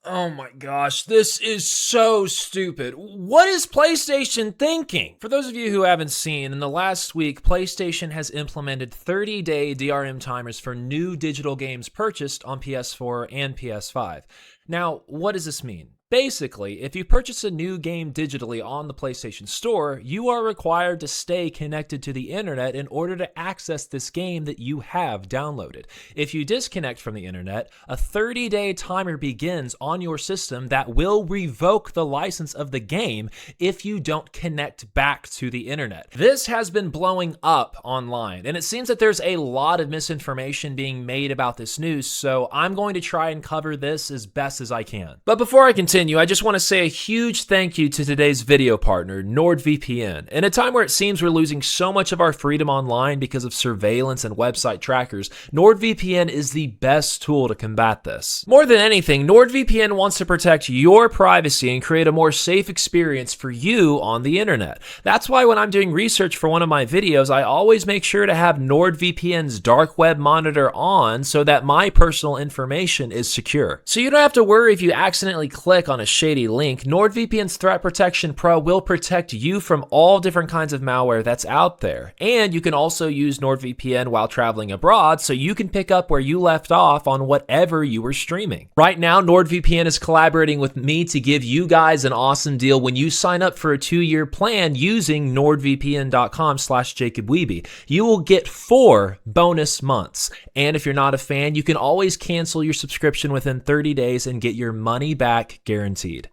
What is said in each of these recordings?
Oh my gosh, this is so stupid. What is PlayStation thinking? For those of you who haven't seen, in the last week, PlayStation has implemented 30-day DRM timers for new digital games purchased on PS4 and PS5. Now, what does this mean? Basically, if you purchase a new game digitally on the PlayStation Store, you are required to stay connected to the internet in order to access this game that you have downloaded. If you disconnect from the internet, a 30-day timer begins on your system that will revoke the license of the game if you don't connect back to the internet. This has been blowing up online, and it seems that there's a lot of misinformation being made about this news, so I'm going to try and cover this as best as I can. But before I continue, I just want to say a huge thank you to today's video partner, NordVPN. In a time where it seems we're losing so much of our freedom online because of surveillance and website trackers, NordVPN is the best tool to combat this. More than anything, NordVPN wants to protect your privacy and create a more safe experience for you on the internet. That's why when I'm doing research for one of my videos, I always make sure to have NordVPN's dark web monitor on so that my personal information is secure. So you don't have to worry if you accidentally click on a shady link. NordVPN's Threat Protection Pro will protect you from all different kinds of malware that's out there. And you can also use NordVPN while traveling abroad so you can pick up where you left off on whatever you were streaming. Right now, NordVPN is collaborating with me to give you guys an awesome deal when you sign up for a 2-year plan using nordvpn.com/jacobweeby. You will get 4 bonus months. And if you're not a fan, you can always cancel your subscription within 30 days and get your money back guaranteed.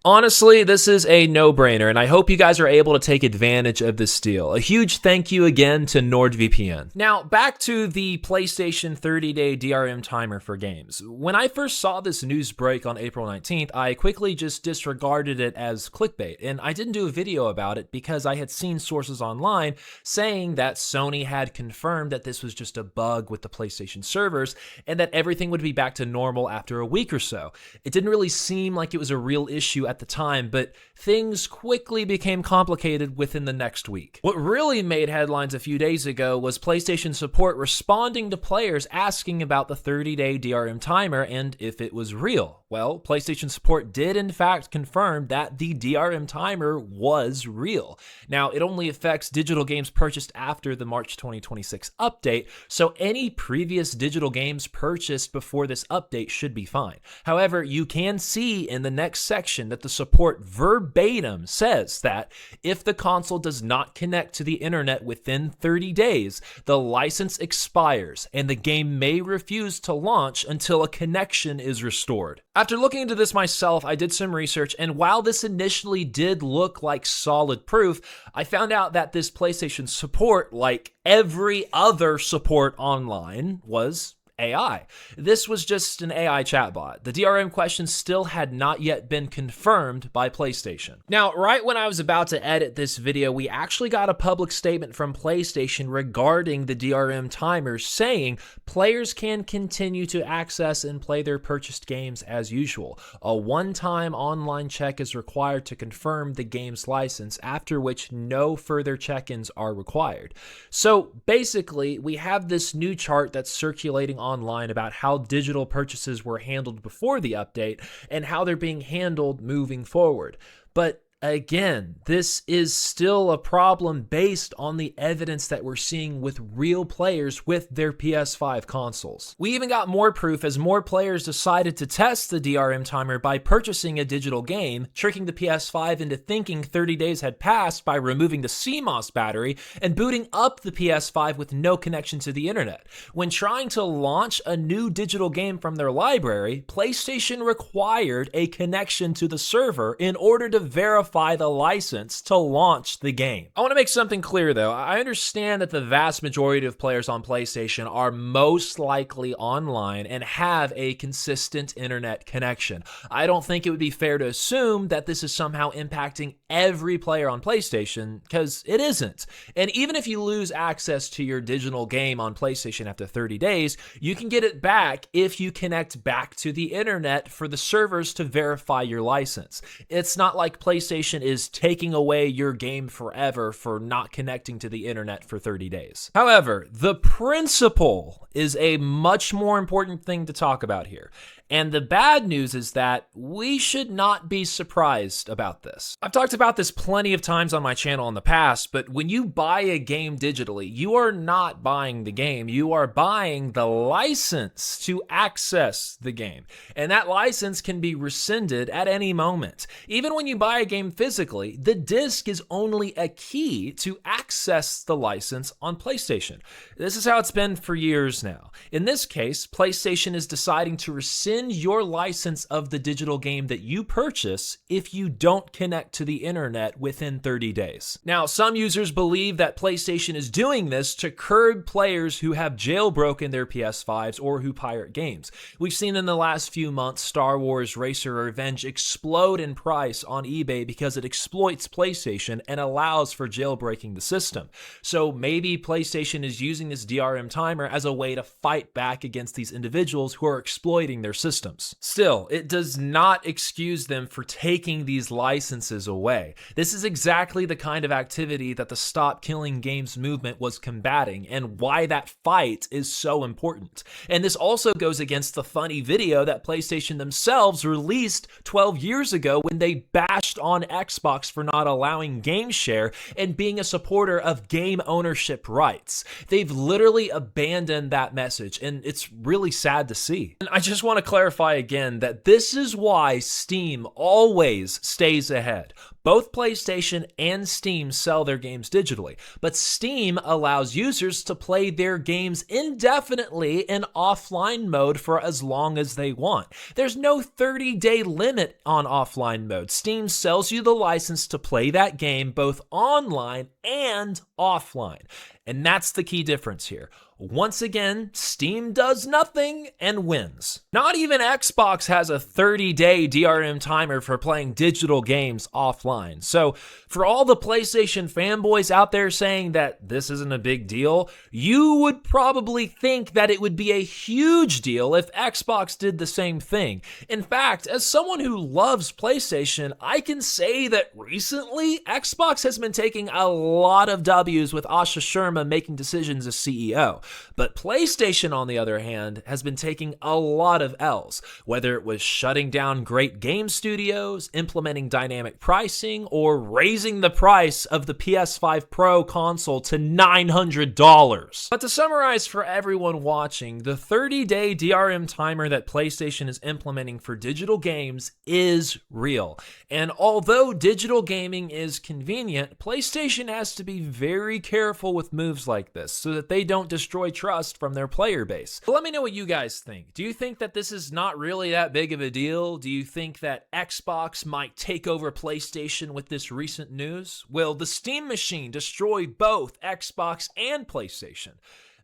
Honestly, this is a no-brainer, and I hope you guys are able to take advantage of this deal. A huge thank you again to NordVPN. Now, back to the PlayStation 30-day DRM timer for games. When I first saw this news break on April 19th, I quickly just disregarded it as clickbait, and I didn't do a video about it because I had seen sources online saying that Sony had confirmed that this was just a bug with the PlayStation servers and that everything would be back to normal after a week or so. It didn't really seem like it was a real issue at the time, but things quickly became complicated within the next week. What really made headlines a few days ago was PlayStation support responding to players asking about the 30-day DRM timer and if it was real. Well, PlayStation support did in fact confirm that the DRM timer was real. Now, it only affects digital games purchased after the March 2026 update, so any previous digital games purchased before this update should be fine. However, you can see in the next section that the support verbatim says that if the console does not connect to the internet within 30 days, the license expires and the game may refuse to launch until a connection is restored. After looking into this myself, I did some research, and while this initially did look like solid proof, I found out that this PlayStation support, like every other support online, was AI. This was just an AI chatbot. The DRM question still had not yet been confirmed by PlayStation. Now, right when I was about to edit this video, we actually got a public statement from PlayStation regarding the DRM timers saying players can continue to access and play their purchased games as usual. A one-time online check is required to confirm the game's license, after which no further check-ins are required. So basically, we have this new chart that's circulating online about how digital purchases were handled before the update and how they're being handled moving forward. But again, this is still a problem based on the evidence that we're seeing with real players with their PS5 consoles. We even got more proof as more players decided to test the DRM timer by purchasing a digital game, tricking the PS5 into thinking 30 days had passed by removing the CMOS battery and booting up the PS5 with no connection to the internet. When trying to launch a new digital game from their library, PlayStation required a connection to the server in order to verify the license to launch the game. I want to make something clear though. I understand that the vast majority of players on PlayStation are most likely online and have a consistent internet connection. I don't think it would be fair to assume that this is somehow impacting every player on PlayStation, because it isn't. And even if you lose access to your digital game on PlayStation after 30 days, you can get it back if you connect back to the internet for the servers to verify your license. It's not like PlayStation is taking away your game forever for not connecting to the internet for 30 days. However, the principle is a much more important thing to talk about here. And the bad news is that we should not be surprised about this. I've talked about this plenty of times on my channel in the past, but when you buy a game digitally, you are not buying the game. You are buying the license to access the game. And that license can be rescinded at any moment. Even when you buy a game physically, the disc is only a key to access the license on PlayStation. This is how it's been for years now. In this case, PlayStation is deciding to rescind your license of the digital game that you purchase if you don't connect to the internet within 30 days. Now, some users believe that PlayStation is doing this to curb players who have jailbroken their PS5s or who pirate games. We've seen in the last few months Star Wars Racer Revenge explode in price on eBay because it exploits PlayStation and allows for jailbreaking the system. So maybe PlayStation is using this DRM timer as a way to fight back against these individuals who are exploiting their systems. Still, it does not excuse them for taking these licenses away. This is exactly the kind of activity that the Stop Killing Games movement was combating and why that fight is so important. And this also goes against the funny video that PlayStation themselves released 12 years ago when they bashed on Xbox for not allowing game share and being a supporter of game ownership rights. They've literally abandoned that message, and it's really sad to see. And I just want to clarify again that this is why Steam always stays ahead. Both PlayStation and Steam sell their games digitally, but Steam allows users to play their games indefinitely in offline mode for as long as they want. There's no 30-day limit on offline mode. Steam sells you the license to play that game both online and offline. And that's the key difference here. Once again, Steam does nothing and wins. Not even Xbox has a 30-day DRM timer for playing digital games offline. So for all the PlayStation fanboys out there saying that this isn't a big deal, you would probably think that it would be a huge deal if Xbox did the same thing. In fact, as someone who loves PlayStation, I can say that recently Xbox has been taking a lot of W's with Asha Sharma making decisions as CEO. But PlayStation, on the other hand, has been taking a lot of L's, whether it was shutting down great game studios, implementing dynamic pricing, or raising the price of the PS5 Pro console to $900. But to summarize for everyone watching, the 30-day DRM timer that PlayStation is implementing for digital games is real. And although digital gaming is convenient, PlayStation has to be very careful with moves like this so that they don't destroy trust from their player base. But let me know what you guys think. Do you think that this is not really that big of a deal? Do you think that Xbox might take over PlayStation with this recent news? Will the Steam machine destroy both Xbox and PlayStation?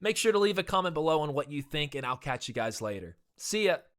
Make sure to leave a comment below on what you think, and I'll catch you guys later. See ya.